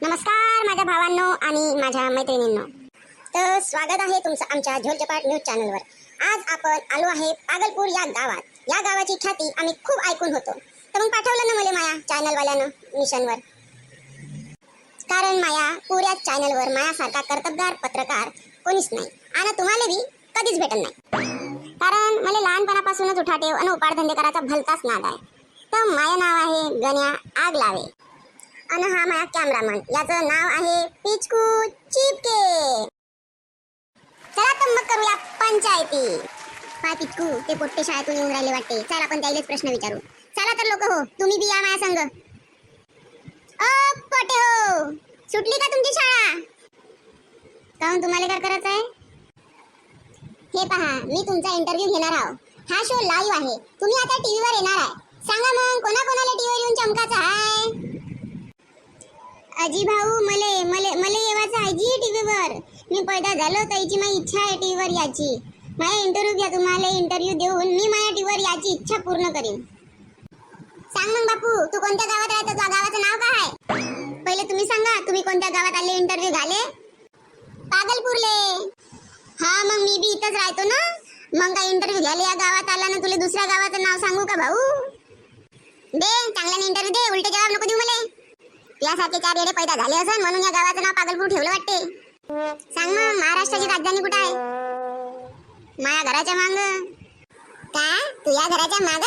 नमस्कार माझ्या भावांनो आणि माझ्या मैत्रिणींनो. तर स्वागत आहे तुमचं आमच्या झोलचपाट न्यूज चॅनलवर. आज आपण आलो आहे पागलपूर या गावात. या गावाची ख्याती आम्ही खूप ऐकून होतो, तर मग पाठवलं ना मला माया चॅनलवाल्यानं मिशनवर. कारण माया पुऱ्या चॅनलवर मायासारखा कर्तबगार पत्रकार कोणीच नाही आणि तुम्हाला बी कधीच भेटत नाही. कारण मला लहानपणापासूनच उठाठेव आणि उपाडधंदे करायचा भलताच नाद आहे. तर माया नाव आहे गण्या आग लावे आणि हा माझा कॅमेरामन, याचं नाव आहे पिचकू चिपके. चला तर मग करूया पंचायती. काय पिचकू, ते पोट्टे शाळेतून येऊन राहिले वाटते. चला आपण त्यालाच प्रश्न विचारू. चला तर लोक हो, तुम्ही बी या माझ्या संग. पोटे हो, सुटली का तुमची शाळा? काहून तुम्हाला काय करायचं आहे? हे पहा, मी तुमचा इंटरव्ह्यू घेणार आहो. हा शो लाईव्ह आहे, तुम्ही आता टीव्हीवर येणार आहे. सांगा मग कोणाकोणाला टीव्हीवर येऊन चमकाचं आहे? अजी भाऊ, मले येवाचं आहे जी टीव्हीवर. मी पैदा झालो त्याची माझी इच्छा आहे टीव्हीवर याची. माझा इंटरव्ह्यू घ्या, तुम्हाला इंटरव्ह्यू देऊन मी माझ्या टीव्हीवर याची इच्छा पूर्ण करीन. सांग मग बापू, तू कोणत्या गावात राहतो? तुझ्या गावाचं नाव काय आहे? पहिले तुम्ही सांगा, तुम्ही कोणत्या गावात आले इंटरव्ह्यू घाले? पागलपूरले. हा, मग मी बी इथंच राहतो ना. मग काय इंटरव्ह्यू घ्याले या गावात आला ना, तुला दुसऱ्या गावाचं नाव सांगू का भाऊ? दे चांगल्याने इंटरव्ह्यू दे, उलटे जवाब नको देऊ मला. यासारखे 4 येडे पैदा झाले असन म्हणून या गावाचं नाव पागलपूर ठेवलं वाटते. सांग मग, महाराष्ट्राची राजधानी कुठे आहे? माझ्या घराच्या माग. काय तुझ्या घराच्या माग?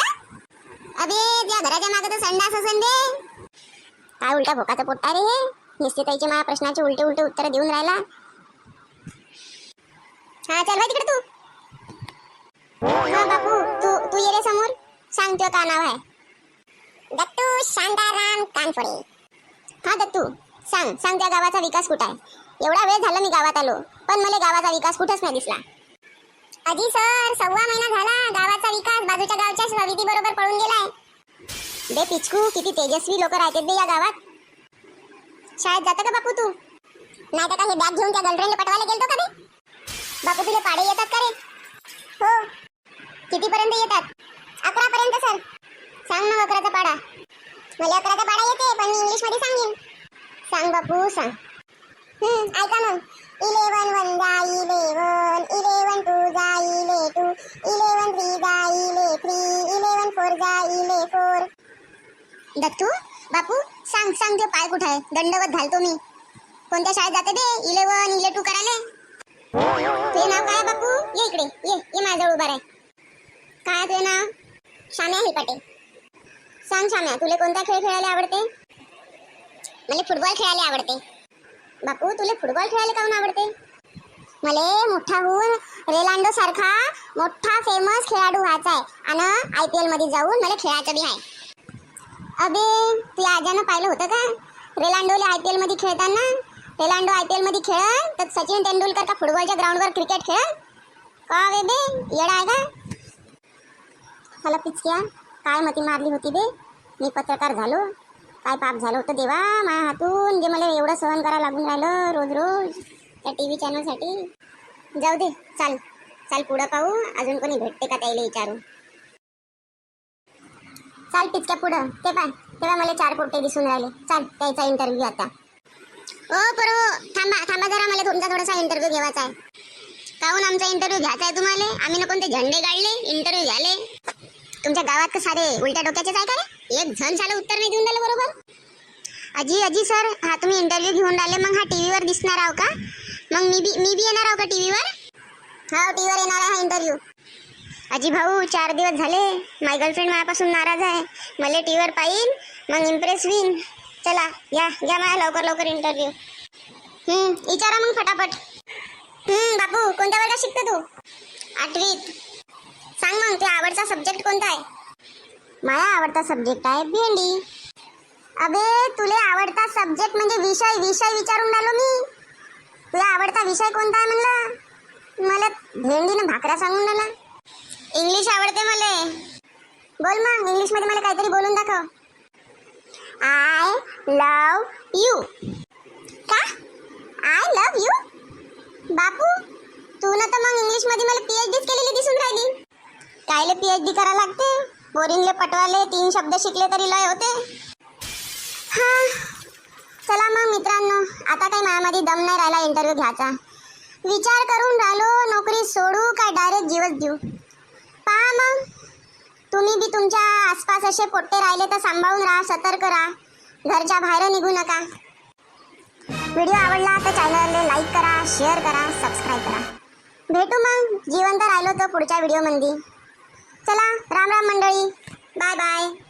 अबे त्या घराच्या माग तर संडास असन बे. काय उलटा भोकाचा पोट्टा रे हे. निश्चित त्याचे माझ्या प्रश्नाचे उलटे उत्तर देऊन राहिला. हा चल भाई तिकडे तू. हा बापू, तू ये रे समोर. सांग तुझं काय नाव आहे? दत्तू शांताराम कानफोडे. हा दत्तू, सांग त्या गावाचा विकास कुठे आहे? एवढा वेळ झाला मी गावात आलो, पण मला गावाचा विकास कुठेच नाही दिसला. अजी सर, 1.25 महिना झाला गावाचा विकास बाजूच्या गावच्या समिती बरोबर पळून गेलाय. बे पिचकू, किती तेजस्वी लोक राहतात बे या गावात. शाळेत जातं का बापू तू? नाही तर का हे बॅग घेऊन त्या गर्लफ्रेंडला पटवायला गेलतो का बे? बापू तुला पाडे येतात का रे? हो. कितीपर्यंत येतात? 11 पर्यंत सर. सांग मग 11चा पाडा. मला 11चा पाडा येते, पण मी इंग्लिश मध्ये सांगेन. सांग बापू सांग. ऐका मग. 11 1 जा 11, 11 2 जा 2, 11 3 जा 3, 11 4 जा 4. दत्तू बापू, सांग ते पाय कुठे आहे? दंडवत घालतो मी. कोणत्या शाळेत जाते बे? 11 2 करायला. तुझे नाव काय बापू? ये इकडे, ये माझ्याजवळ उभा राह. काय तुझे नाव? शाम्या हिपाटे. सांग शाम्या, तुला कोणता खेळ खेळायला आवडते? मला फुटबॉल खेळायला आवडते. बापू तुला फुटबॉल खेळायला काऊन आवडते? मला मोठा होऊन रेलांडो सारखा मोठा फेमस खेळाडू व्हायचा आहे आणि IPL मध्ये जाऊन मला खेळायचं बी आहे. अबे तुझ्या आजानं पाहिलं होतं का रेलांडोला IPL मध्ये खेळताना? रेलांडो IPL मध्ये खेळ तर सचिन तेंडुलकर का फुटबॉलच्या ग्राउंडवर क्रिकेट खेळ का? बे येडा आहे का? मला पिचक्या काय मती मारली होती बे. मी पत्रकार झालो, काय पाप झालं होतं देवा माझ्या हातून, जे मला एवढं सहन करायला लागून राहिलं रोज त्या TV चॅनलसाठी. जाऊ दे, चाल पुढं पाहू, अजून कोणी भेटते का त्याला विचारू. चाल पिचक्या पुढं. ते पाय तेव्हा मला 4 पोट्टे दिसून राहिले. चाल त्याचा इंटरव्ह्यू आता. ओ परो, थांबा जरा, मला तुमचा थोडासा इंटरव्ह्यू घ्यायचा आहे. काहून आमचा इंटरव्ह्यू घ्यायचा आहे तुम्हाला? आम्ही ना कोणते झंडे गाडले इंटरव्ह्यू घ्याले? तुमच्या गावात का सारे उलट्या डोक्याचेच आहे का रे? एक जण साला उत्तर नाही देऊन राहिलं बरोबर. अजी सर, हा तुम्ही इंटरव्ह्यू घेऊन राहिले, मग हा टीव्हीवर दिसणार आहो का? मग मी बी येणार आहो का टीव्हीवर? हा टीव्हीवर येणार आहे हा इंटरव्ह्यू. अजी भाऊ, 4 दिवस झाले माय गर्लफ्रेंड माझ्यापासून नाराज आहे. मला टीव्हीवर पाहिन मग इम्प्रेस होईन. चला या मला लवकर इंटरव्ह्यू. विचारा मग फटाफट. बापू कोणत्या वर्गात शिकतो तू? 8वीत. सांग मग तुझा आवडता सब्जेक्ट कोणता आहे? माझा आवडता सब्जेक्ट आहे भेंडी. अबे तुला आवडता सब्जेक्ट म्हणजे विषय विचारून राहिलो मी. तुझा आवडता विषय कोणता आहे म्हणलं? मला भेंडीनं भाकऱ्या सांगून राहिला. इंग्लिश आवडते मला. बोल मग इंग्लिश मध्ये मला काहीतरी बोलून दाखव. I love you. का? I love you? बापू तू ना तर मग इंग्लिश मध्ये मला PhD केलेली दिसून राहिली. कायले PhD करा लागते? बोरिंगले पटवाले 3 शब्द शिकले तरी लय होते. हा चला मग मित्रांनो, आता काही माझ्यामध्ये दम नाही राहिला इंटरव्ह्यू घ्यायचा. विचार करून राहिलो नोकरी सोडू काय डायरेक्ट जीवच देऊ. पहा मग, तुम्ही बी तुमच्या आसपास असे पोट्टे राहिले तर सांभाळून राहा, सतर्क राहा, घरच्या बाहेर निघू नका. व्हिडिओ आवडला तर चॅनलला लाईक करा, शेअर करा, सबस्क्राईब करा. भेटू मग जिवंत राहिलो तर पुढच्या व्हिडिओमध्ये. चला, राम राम मंडळी, बाय बाय.